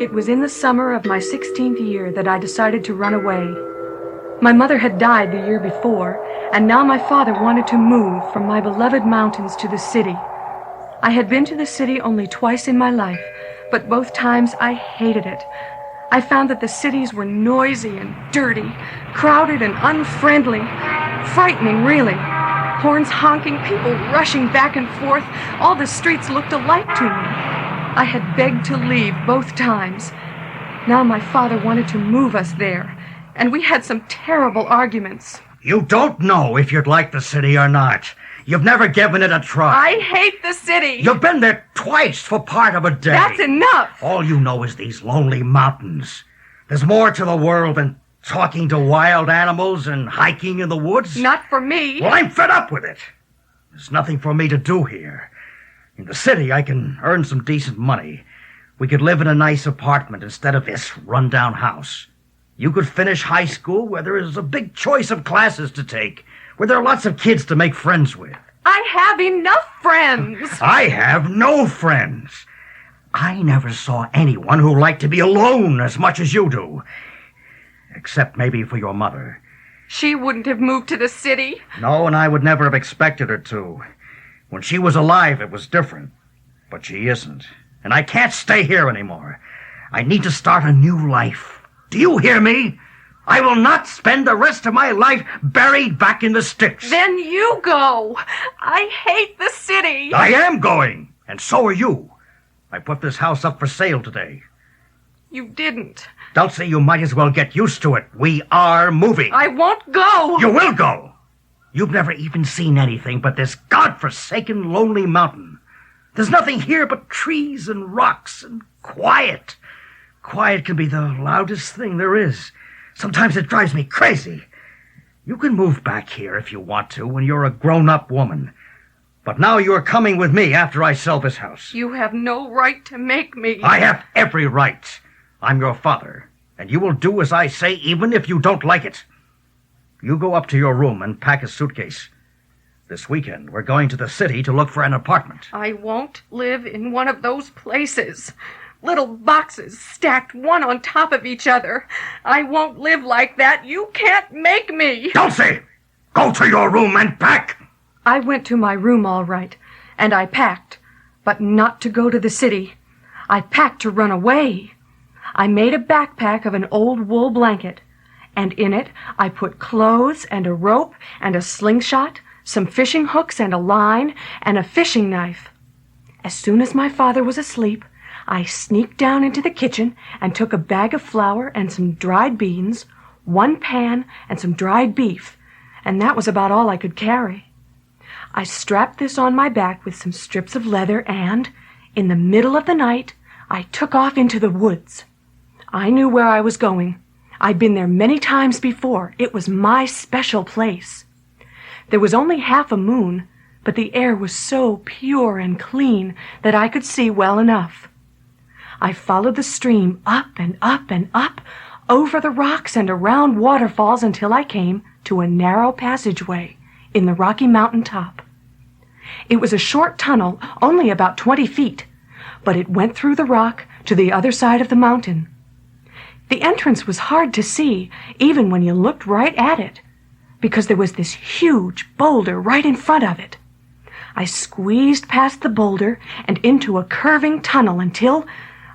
It was in the summer of my 16th year that I decided to run away. My mother had died the year before, and now my father wanted to move from my beloved mountains to the city. I had been to the city only twice in my life, but both times I hated it. I found that the cities were noisy and dirty, crowded and unfriendly, frightening, really. Horns honking, people rushing back and forth, all the streets looked alike to me. I had begged to leave both times. Now my father wanted to move us there, and we had some terrible arguments. You don't know if you'd like the city or not. You've never given it a try. I hate the city. You've been there twice for part of a day. That's enough. All you know is these lonely mountains. There's more to the world than talking to wild animals and hiking in the woods. Not for me. Well, I'm fed up with it. There's nothing for me to do here. In the city, I can earn some decent money. We could live in a nice apartment instead of this run-down house. You could finish high school where there is a big choice of classes to take, where there are lots of kids to make friends with. I have enough friends. I have no friends. I never saw anyone who liked to be alone as much as you do. Except maybe for your mother. She wouldn't have moved to the city. No, and I would never have expected her to. When she was alive, it was different. But she isn't. And I can't stay here anymore. I need to start a new life. Do you hear me? I will not spend the rest of my life buried back in the sticks. Then you go. I hate the city. I am going, and so are you. I put this house up for sale today. You didn't. Dulcie, you might as well get used to it. We are moving. I won't go. You will go. You've never even seen anything but this godforsaken lonely mountain. There's nothing here but trees and rocks and quiet. Quiet can be the loudest thing there is. Sometimes it drives me crazy. You can move back here if you want to when you're a grown-up woman. But now you're coming with me after I sell this house. You have no right to make me. I have every right. I'm your father, and you will do as I say even if you don't like it. You go up to your room and pack a suitcase. This weekend, we're going to the city to look for an apartment. I won't live in one of those places. Little boxes stacked one on top of each other. I won't live like that. You can't make me. Dulcie! Go to your room and pack! I went to my room all right, and I packed, but not to go to the city. I packed to run away. I made a backpack of an old wool blanket, and in it I put clothes and a rope and a slingshot, some fishing hooks and a line, and a fishing knife. As soon as my father was asleep, I sneaked down into the kitchen and took a bag of flour and some dried beans, one pan, and some dried beef, and that was about all I could carry. I strapped this on my back with some strips of leather and, in the middle of the night, I took off into the woods. I knew where I was going. I'd been there many times before. It was my special place. There was only half a moon, but the air was so pure and clean that I could see well enough. I followed the stream up and up and up, over the rocks and around waterfalls until I came to a narrow passageway in the Rocky Mountain top. It was a short tunnel, only about 20 feet, but it went through the rock to the other side of the mountain. The entrance was hard to see, even when you looked right at it, because there was this huge boulder right in front of it. I squeezed past the boulder and into a curving tunnel until,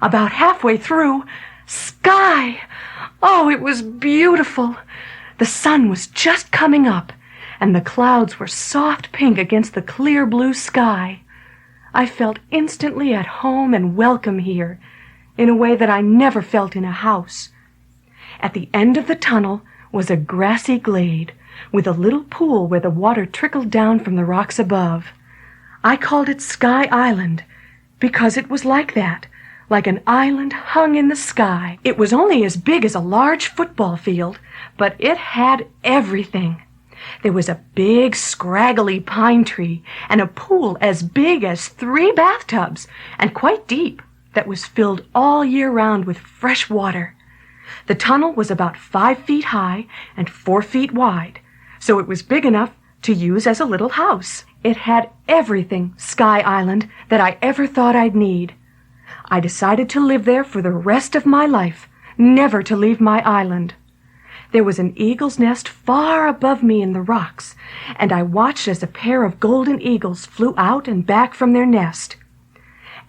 about halfway through, sky! Oh, it was beautiful! The sun was just coming up, and the clouds were soft pink against the clear blue sky. I felt instantly at home and welcome here, in a way that I never felt in a house. At the end of the tunnel was a grassy glade, with a little pool where the water trickled down from the rocks above. I called it Sky Island, because it was like that, like an island hung in the sky. It was only as big as a large football field, but it had everything. There was a big, scraggly pine tree, and a pool as big as 3 bathtubs, and quite deep, that was filled all year round with fresh water. The tunnel was about 5 feet high and 4 feet wide, so it was big enough to use as a little house. It had everything, Sky Island, that I ever thought I'd need. I decided to live there for the rest of my life, never to leave my island. There was an eagle's nest far above me in the rocks, and I watched as a pair of golden eagles flew out and back from their nest.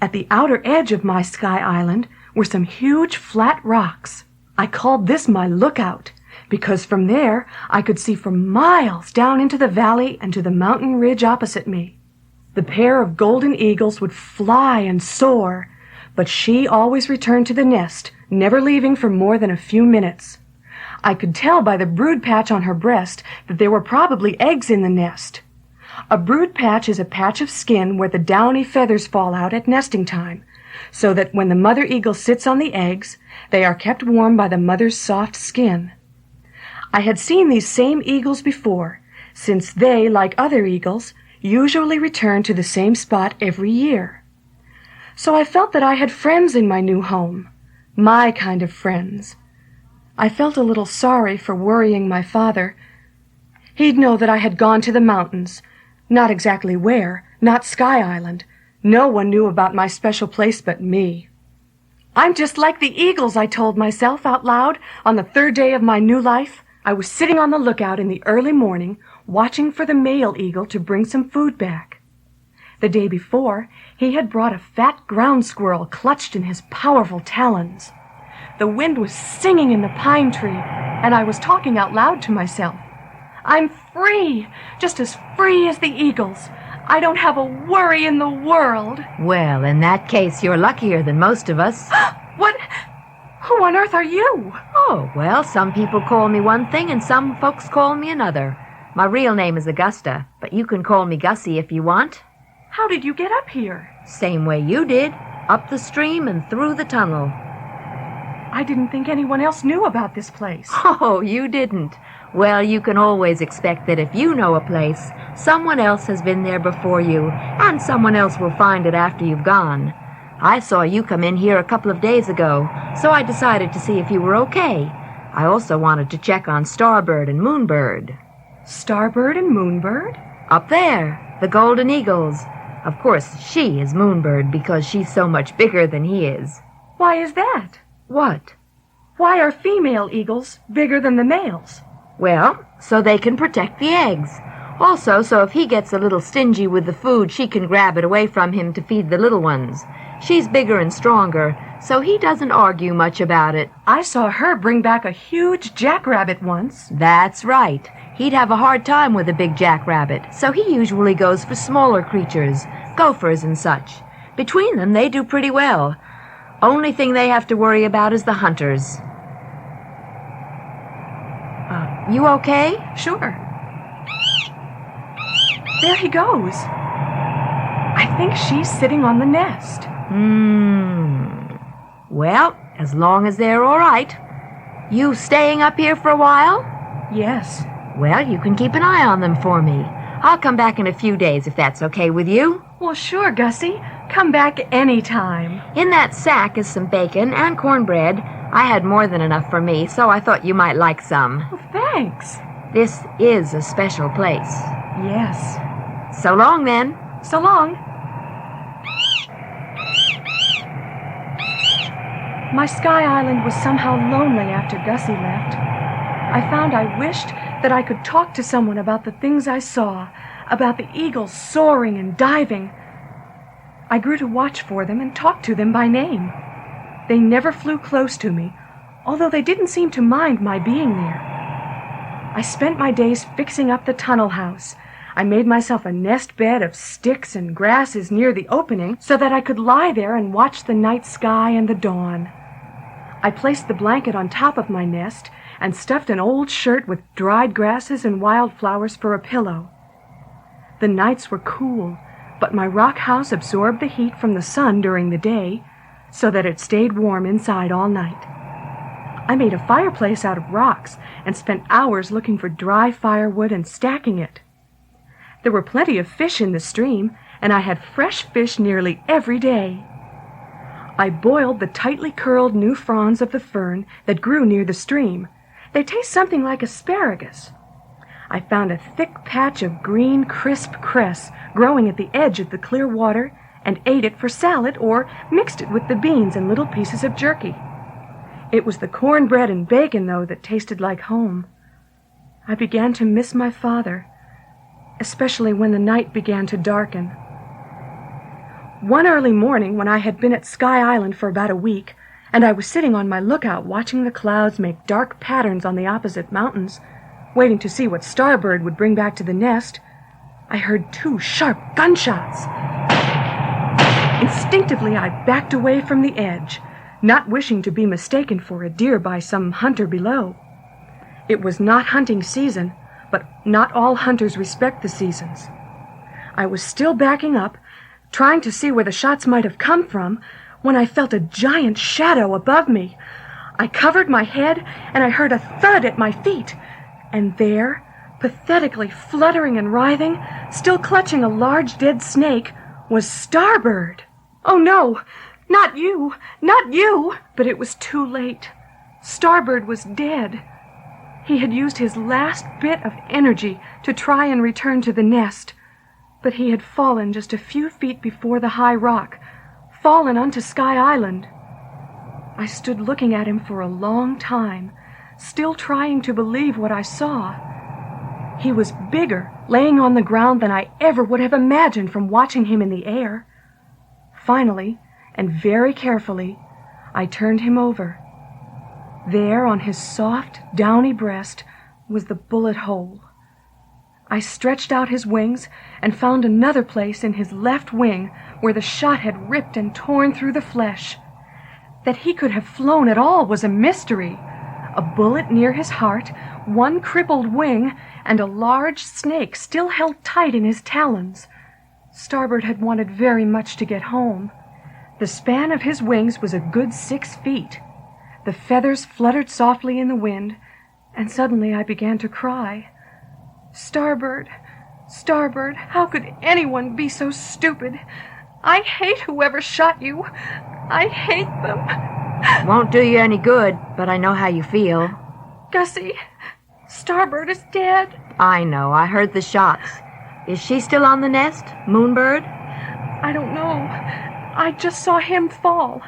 At the outer edge of my Sky Island were some huge flat rocks. I called this my lookout, because from there I could see for miles down into the valley and to the mountain ridge opposite me. The pair of golden eagles would fly and soar, but she always returned to the nest, never leaving for more than a few minutes. I could tell by the brood patch on her breast that there were probably eggs in the nest. A brood patch is a patch of skin where the downy feathers fall out at nesting time, so that when the mother eagle sits on the eggs, they are kept warm by the mother's soft skin. I had seen these same eagles before, since they, like other eagles, usually return to the same spot every year. So I felt that I had friends in my new home, my kind of friends. I felt a little sorry for worrying my father. He'd know that I had gone to the mountains, not exactly where, not Sky Island. No one knew about my special place but me. I'm just like the eagles, I told myself out loud on the third day of my new life. I was sitting on the lookout in the early morning, watching for the male eagle to bring some food back. The day before, he had brought a fat ground squirrel clutched in his powerful talons. The wind was singing in the pine tree, and I was talking out loud to myself. I'm free, just as free as the eagles. I don't have a worry in the world. Well, in that case, you're luckier than most of us. What? Who on earth are you? Oh, well, some people call me one thing and some folks call me another. My real name is Augusta, but you can call me Gussie if you want. How did you get up here? Same way you did, up the stream and through the tunnel. I didn't think anyone else knew about this place. Oh, you didn't. Well, you can always expect that if you know a place, someone else has been there before you, and someone else will find it after you've gone. I saw you come in here a couple of days ago, so I decided to see if you were okay. I also wanted to check on Starbird and Moonbird. Starbird and Moonbird? Up there, the golden eagles. Of course, she is Moonbird because she's so much bigger than he is. Why is that? What? Why are female eagles bigger than the males? Well, so they can protect the eggs. Also, so if he gets a little stingy with the food, she can grab it away from him to feed the little ones. She's bigger and stronger, so he doesn't argue much about it. I saw her bring back a huge jackrabbit once. That's right. He'd have a hard time with a big jackrabbit, so he usually goes for smaller creatures, gophers and such. Between them, they do pretty well. Only thing they have to worry about is the hunters. You okay? Sure. There he goes. I think she's sitting on the nest. Well, as long as they're all right. You staying up here for a while? Yes. Well, you can keep an eye on them for me. I'll come back in a few days if that's okay with you. Well, sure, Gussie. Come back anytime. In that sack is some bacon and cornbread. I had more than enough for me, so I thought you might like some. Well, thanks. This is a special place. Yes. So long, then. So long. My Sky Island was somehow lonely after Gussie left. I found I wished that I could talk to someone about the things I saw, about the eagles soaring and diving. I grew to watch for them and talk to them by name. They never flew close to me, although they didn't seem to mind my being there. I spent my days fixing up the tunnel house. I made myself a nest bed of sticks and grasses near the opening so that I could lie there and watch the night sky and the dawn. I placed the blanket on top of my nest and stuffed an old shirt with dried grasses and wildflowers for a pillow. The nights were cool, but my rock house absorbed the heat from the sun during the day so that it stayed warm inside all night. I made a fireplace out of rocks and spent hours looking for dry firewood and stacking it. There were plenty of fish in the stream, and I had fresh fish nearly every day. I boiled the tightly curled new fronds of the fern that grew near the stream. They taste something like asparagus. I found a thick patch of green, crisp cress growing at the edge of the clear water and ate it for salad or mixed it with the beans and little pieces of jerky. It was the cornbread and bacon, though, that tasted like home. I began to miss my father, especially when the night began to darken. One early morning, when I had been at Sky Island for about a week, and I was sitting on my lookout watching the clouds make dark patterns on the opposite mountains, waiting to see what Starbird would bring back to the nest, I heard 2 sharp gunshots. Instinctively, I backed away from the edge, not wishing to be mistaken for a deer by some hunter below. It was not hunting season, but not all hunters respect the seasons. I was still backing up, trying to see where the shots might have come from, when I felt a giant shadow above me. I covered my head, and I heard a thud at my feet. And there, pathetically fluttering and writhing, still clutching a large dead snake, was Starbird. Oh, no! Not you! Not you! But it was too late. Starbird was dead. He had used his last bit of energy to try and return to the nest, but he had fallen just a few feet before the high rock, fallen onto Sky Island. I stood looking at him for a long time, still trying to believe what I saw. He was bigger, laying on the ground, than I ever would have imagined from watching him in the air. Finally, and very carefully, I turned him over. There, on his soft, downy breast, was the bullet hole. I stretched out his wings and found another place in his left wing where the shot had ripped and torn through the flesh. That he could have flown at all was a mystery. A bullet near his heart, 1 crippled wing, and a large snake still held tight in his talons. Starbird had wanted very much to get home. The span of his wings was a good 6 feet. The feathers fluttered softly in the wind, and suddenly I began to cry. Starbird, Starbird, how could anyone be so stupid? I hate whoever shot you. I hate them. Won't do you any good, but I know how you feel. Gussie, Starbird is dead. I know. I heard the shots. Is she still on the nest, Moonbird? I don't know. I just saw him fall.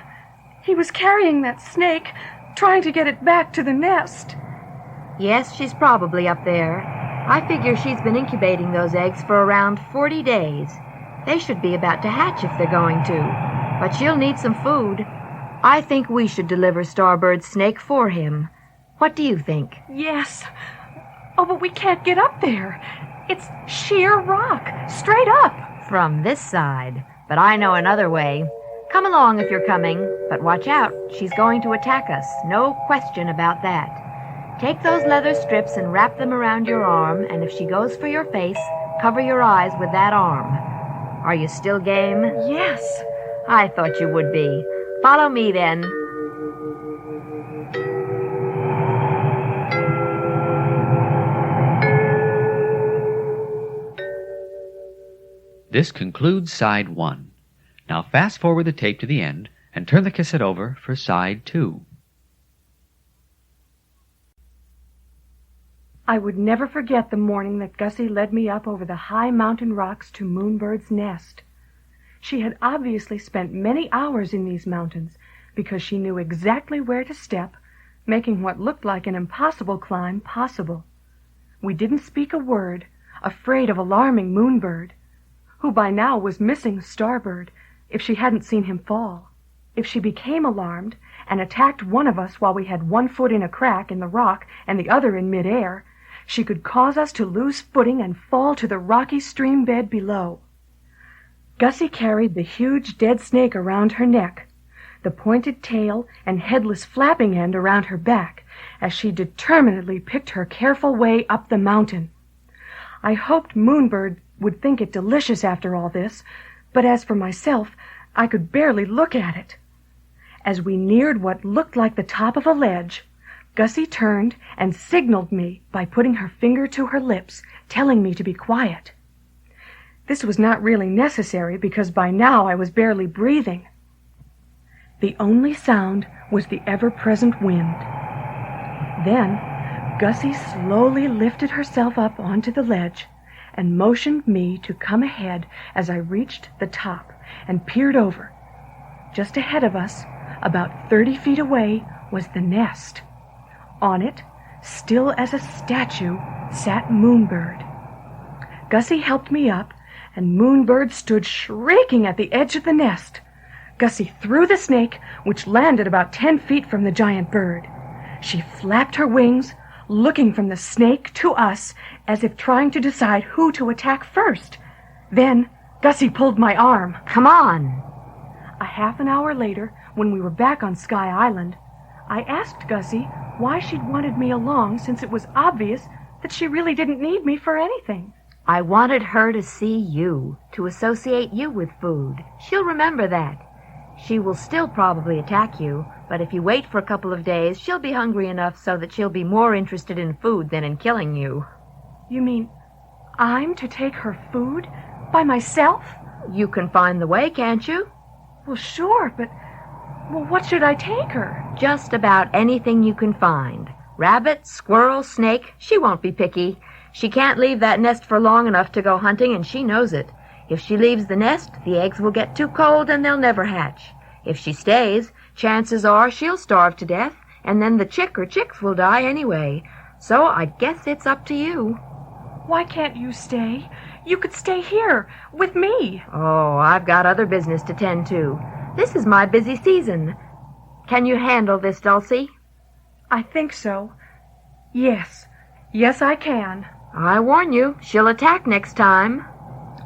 He was carrying that snake, trying to get it back to the nest. Yes, she's probably up there. I figure she's been incubating those eggs for around 40 days. They should be about to hatch if they're going to. But she'll need some food. I think we should deliver Starbird's snake for him. What do you think? Yes. Oh, but we can't get up there. It's sheer rock, straight up. From this side. But I know another way. Come along if you're coming, but watch out. She's going to attack us. No question about that. Take those leather strips and wrap them around your arm, and if she goes for your face, cover your eyes with that arm. Are you still game? Yes. I thought you would be. Follow me, then. This concludes Side 1. Now fast forward the tape to the end and turn the cassette over for Side 2. I would never forget the morning that Gussie led me up over the high mountain rocks to Moonbird's nest. She had obviously spent many hours in these mountains because she knew exactly where to step, making what looked like an impossible climb possible. We didn't speak a word, afraid of alarming Moonbird, who by now was missing Starbird if she hadn't seen him fall. If she became alarmed and attacked one of us while we had one foot in a crack in the rock and the other in midair, she could cause us to lose footing and fall to the rocky stream bed below. Gussie carried the huge dead snake around her neck, the pointed tail and headless flapping end around her back, as she determinedly picked her careful way up the mountain. I hoped Moonbird would think it delicious after all this, but as for myself, I could barely look at it. As we neared what looked like the top of a ledge, Gussie turned and signaled me by putting her finger to her lips, telling me to be quiet. This was not really necessary because by now I was barely breathing. The only sound was the ever-present wind. Then, Gussie slowly lifted herself up onto the ledge and motioned me to come ahead as I reached the top and peered over. Just ahead of us, about 30 feet away, was the nest. On it, still as a statue, sat Moonbird. Gussie helped me up, and Moonbird stood shrieking at the edge of the nest. Gussie threw the snake, which landed about 10 feet from the giant bird. She flapped her wings, looking from the snake to us, as if trying to decide who to attack first. Then Gussie pulled my arm. Come on. A half an hour later, when we were back on Sky Island, I asked Gussie why she'd wanted me along, since it was obvious that she really didn't need me for anything. I wanted her to see you, to associate you with food. She'll remember that. She will still probably attack you, but if you wait for a couple of days, she'll be hungry enough so that she'll be more interested in food than in killing you. You mean I'm to take her food by myself? You can find the way, can't you? Well, sure, but what should I take her? Just about anything you can find. Rabbit, squirrel, snake, she won't be picky. She can't leave that nest for long enough to go hunting, and she knows it. If she leaves the nest, the eggs will get too cold and they'll never hatch. If she stays, chances are she'll starve to death, and then the chick or chicks will die anyway. So I guess it's up to you. Why can't you stay? You could stay here, with me. Oh, I've got other business to tend to. This is my busy season. Can you handle this, Dulcie? I think so. Yes, I can. I warn you, she'll attack next time.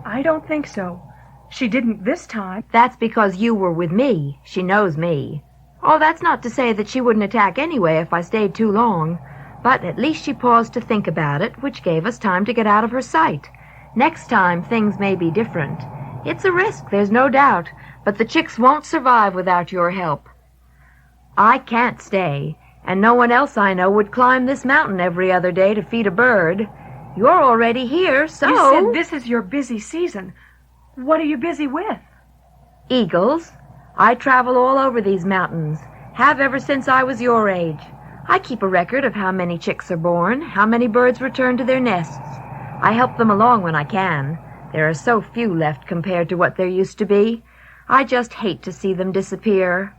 I don't think so. She didn't this time. That's because you were with me. She knows me. Oh, that's not to say that she wouldn't attack anyway if I stayed too long. But at least she paused to think about it, which gave us time to get out of her sight. Next time, things may be different. It's a risk, there's no doubt, but the chicks won't survive without your help. I can't stay, and no one else I know would climb this mountain every other day to feed a bird. You're already here, so... You said this is your busy season. What are you busy with? Eagles. I travel all over these mountains. Have ever since I was your age. I keep a record of how many chicks are born, how many birds return to their nests. I help them along when I can. There are so few left compared to what there used to be. I just hate to see them disappear.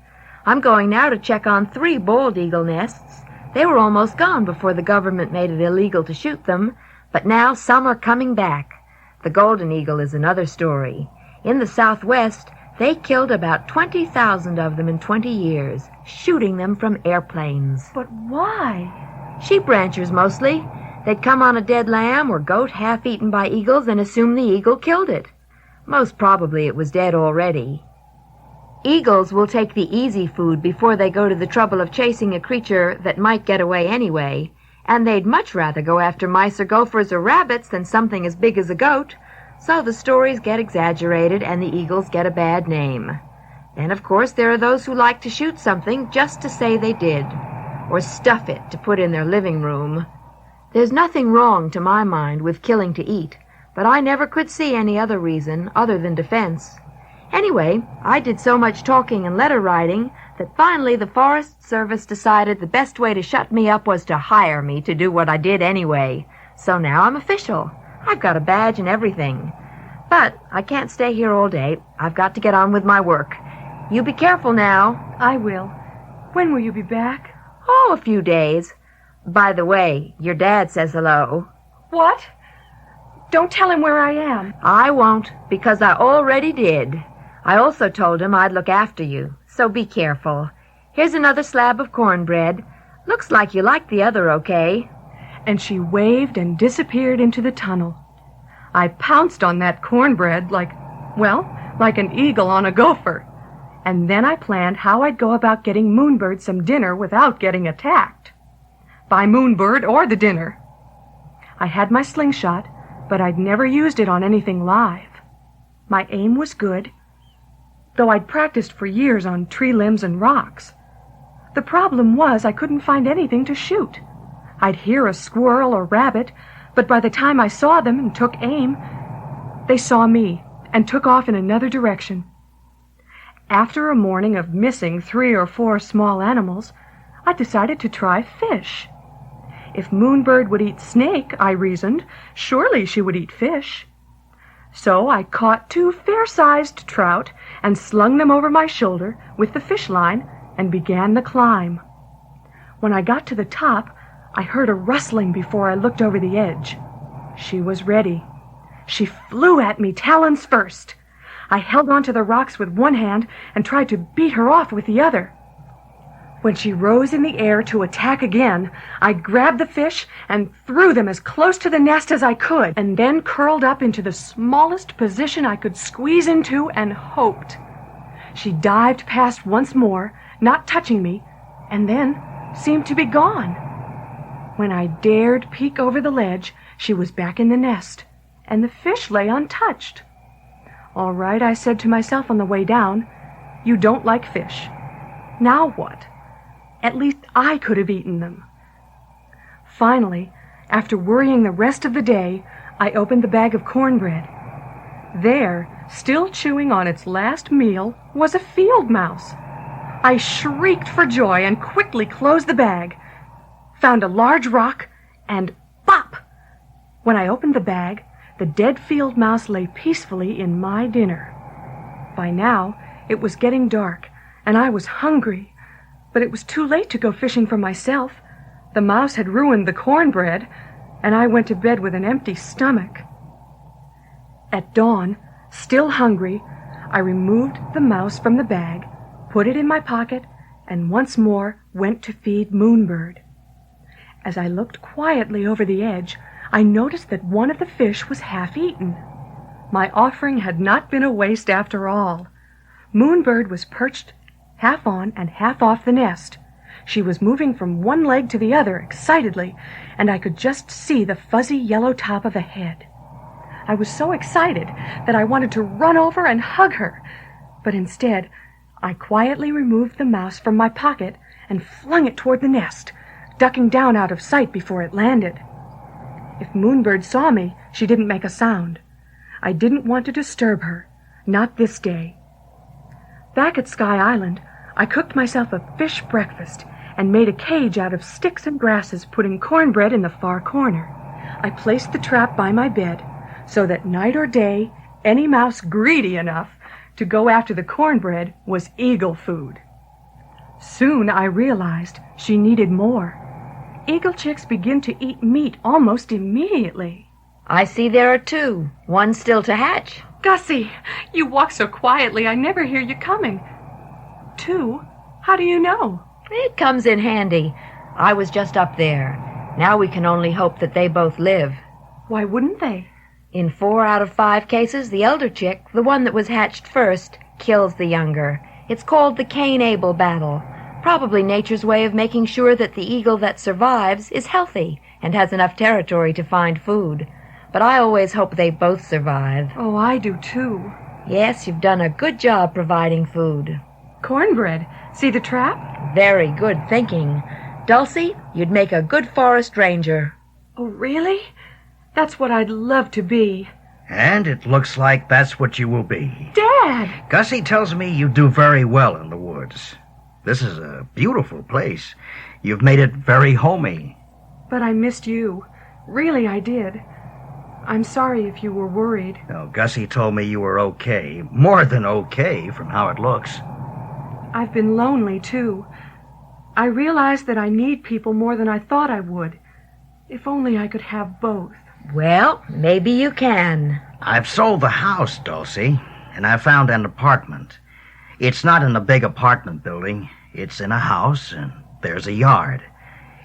I'm going now to check on 3 bald eagle nests. They were almost gone before the government made it illegal to shoot them, but now some are coming back. The golden eagle is another story. In the Southwest, they killed about 20,000 of them in 20 years, shooting them from airplanes. But why? Sheep ranchers mostly. They'd come on a dead lamb or goat half-eaten by eagles and assume the eagle killed it. Most probably it was dead already. Eagles will take the easy food before they go to the trouble of chasing a creature that might get away anyway, and they'd much rather go after mice or gophers or rabbits than something as big as a goat, so the stories get exaggerated and the eagles get a bad name. Then, of course, there are those who like to shoot something just to say they did, or stuff it to put in their living room. There's nothing wrong, to my mind, with killing to eat, but I never could see any other reason other than defense. Anyway, I did so much talking and letter writing that finally the Forest Service decided the best way to shut me up was to hire me to do what I did anyway. So now I'm official. I've got a badge and everything. But I can't stay here all day. I've got to get on with my work. You be careful now. I will. When will you be back? Oh, a few days. By the way, your dad says hello. What? Don't tell him where I am. I won't, because I already did. I also told him I'd look after you, so be careful. Here's another slab of cornbread. Looks like you like the other okay. And she waved and disappeared into the tunnel. I pounced on that cornbread like an eagle on a gopher. And then I planned how I'd go about getting Moonbird some dinner without getting attacked. By Moonbird or the dinner. I had my slingshot, but I'd never used it on anything live. My aim was good, though I'd practiced for years on tree limbs and rocks. The problem was I couldn't find anything to shoot. I'd hear a squirrel or rabbit, but by the time I saw them and took aim, they saw me and took off in another direction. After a morning of missing 3 or 4 small animals, I decided to try fish. If Moonbird would eat snake, I reasoned, surely she would eat fish. So I caught 2 fair-sized trout and slung them over my shoulder with the fish line and began the climb. When I got to the top, I heard a rustling before I looked over the edge. She was ready. She flew at me, talons first. I held onto the rocks with one hand and tried to beat her off with the other. When she rose in the air to attack again, I grabbed the fish and threw them as close to the nest as I could, and then curled up into the smallest position I could squeeze into and hoped. She dived past once more, not touching me, and then seemed to be gone. When I dared peek over the ledge, she was back in the nest, and the fish lay untouched. All right, I said to myself on the way down, you don't like fish. Now what? At least I could have eaten them. Finally, after worrying the rest of the day, I opened the bag of cornbread. There, still chewing on its last meal, was a field mouse. I shrieked for joy and quickly closed the bag, found a large rock, and bop! When I opened the bag, the dead field mouse lay peacefully in my dinner. By now, it was getting dark, and I was hungry. But it was too late to go fishing for myself. The mouse had ruined the cornbread, and I went to bed with an empty stomach. At dawn, still hungry, I removed the mouse from the bag, put it in my pocket, and once more went to feed Moonbird. As I looked quietly over the edge, I noticed that one of the fish was half eaten. My offering had not been a waste after all. Moonbird was perched half on and half off the nest. She was moving from one leg to the other excitedly, and I could just see the fuzzy yellow top of a head. I was so excited that I wanted to run over and hug her, but instead I quietly removed the mouse from my pocket and flung it toward the nest, ducking down out of sight before it landed. If Moonbird saw me, she didn't make a sound. I didn't want to disturb her, not this day. Back at Sky Island, I cooked myself a fish breakfast and made a cage out of sticks and grasses, putting cornbread in the far corner. I placed the trap by my bed so that night or day, any mouse greedy enough to go after the cornbread was eagle food. Soon I realized she needed more. Eagle chicks begin to eat meat almost immediately. I see there are 2, one still to hatch. Gussie, you walk so quietly I never hear you coming. 2? How do you know? It comes in handy. I was just up there. Now we can only hope that they both live. Why wouldn't they? In 4 out of 5 cases, the elder chick, the one that was hatched first, kills the younger. It's called the Cain-Abel battle. Probably nature's way of making sure that the eagle that survives is healthy and has enough territory to find food. But I always hope they both survive. Oh, I do too. Yes, you've done a good job providing food. Cornbread. See the trap? Very good thinking. Dulcie, you'd make a good forest ranger. Oh, really? That's what I'd love to be. And it looks like that's what you will be. Dad! Gussie tells me you do very well in the woods. This is a beautiful place. You've made it very homey. But I missed you. Really, I did. I'm sorry if you were worried. No, Gussie told me you were okay. More than okay, from how it looks. I've been lonely, too. I realized that I need people more than I thought I would. If only I could have both. Well, maybe you can. I've sold the house, Dulcie, and I found an apartment. It's not in a big apartment building. It's in a house, and there's a yard.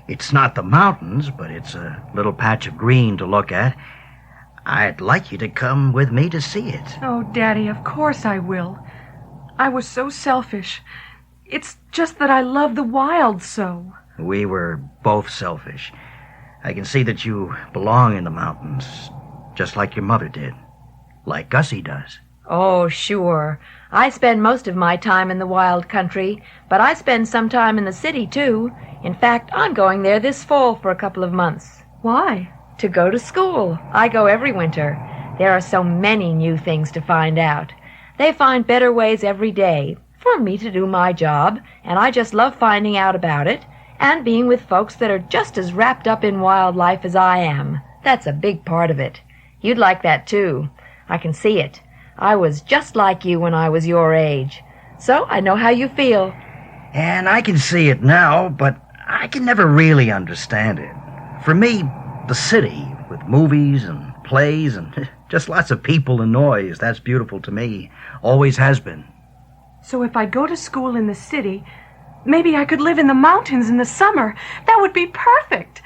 It's not the mountains, but it's a little patch of green to look at. I'd like you to come with me to see it. Oh, Daddy, of course I will. I was so selfish. It's just that I love the wild so. We were both selfish. I can see that you belong in the mountains, just like your mother did. Like Gussie does. Oh, sure. I spend most of my time in the wild country, but I spend some time in the city, too. In fact, I'm going there this fall for a couple of months. Why? To go to school. I go every winter. There are so many new things to find out. They find better ways every day for me to do my job, and I just love finding out about it. and being with folks that are just as wrapped up in wildlife as I am. That's a big part of it. You'd like that, too. I can see it. I was just like you when I was your age. So I know how you feel. And I can see it now, but I can never really understand it. For me, the city, with movies and plays and just lots of people and noise, that's beautiful to me. Always has been. So if I go to school in the city, maybe I could live in the mountains in the summer. That would be perfect.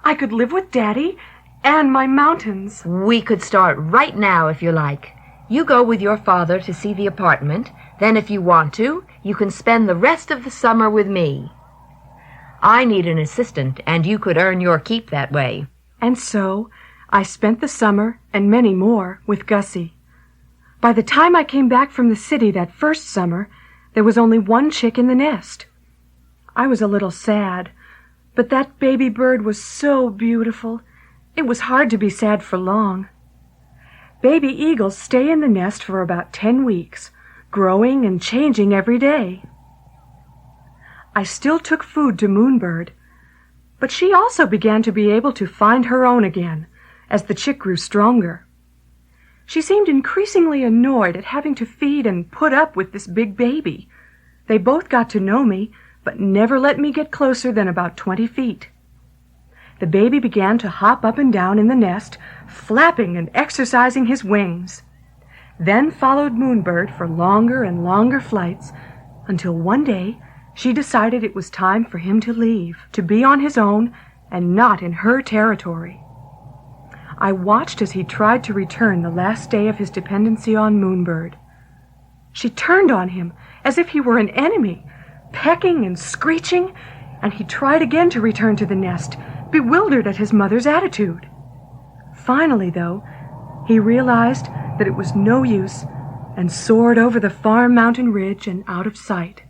I could live with Daddy and my mountains. We could start right now if you like. You go with your father to see the apartment. Then if you want to, you can spend the rest of the summer with me. I need an assistant, and you could earn your keep that way. And so I spent the summer, and many more, with Gussie. By the time I came back from the city that first summer, there was only one chick in the nest. I was a little sad, but that baby bird was so beautiful. It was hard to be sad for long. Baby eagles stay in the nest for about 10 weeks, growing and changing every day. I still took food to Moonbird, but she also began to be able to find her own again as the chick grew stronger. She seemed increasingly annoyed at having to feed and put up with this big baby. They both got to know me, but never let me get closer than about 20 feet. The baby began to hop up and down in the nest, flapping and exercising his wings. Then followed Moonbird for longer and longer flights, until one day she decided it was time for him to leave, to be on his own and not in her territory. I watched as he tried to return the last day of his dependency on Moonbird. She turned on him as if he were an enemy, pecking and screeching, and he tried again to return to the nest, bewildered at his mother's attitude. Finally, though, he realized that it was no use and soared over the far mountain ridge and out of sight.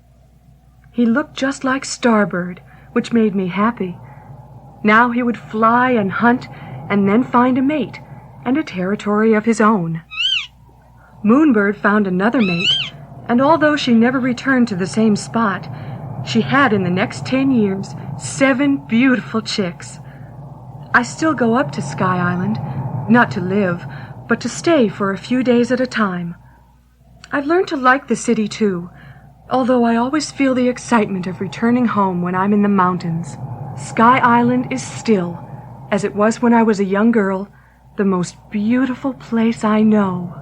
He looked just like Starbird, which made me happy. Now he would fly and hunt and then find a mate and a territory of his own. Moonbird found another mate, and although she never returned to the same spot, she had in the next 10 years 7 beautiful chicks. I still go up to Sky Island, not to live, but to stay for a few days at a time. I've learned to like the city too, although I always feel the excitement of returning home when I'm in the mountains. Sky Island is still, as it was when I was a young girl, the most beautiful place I know.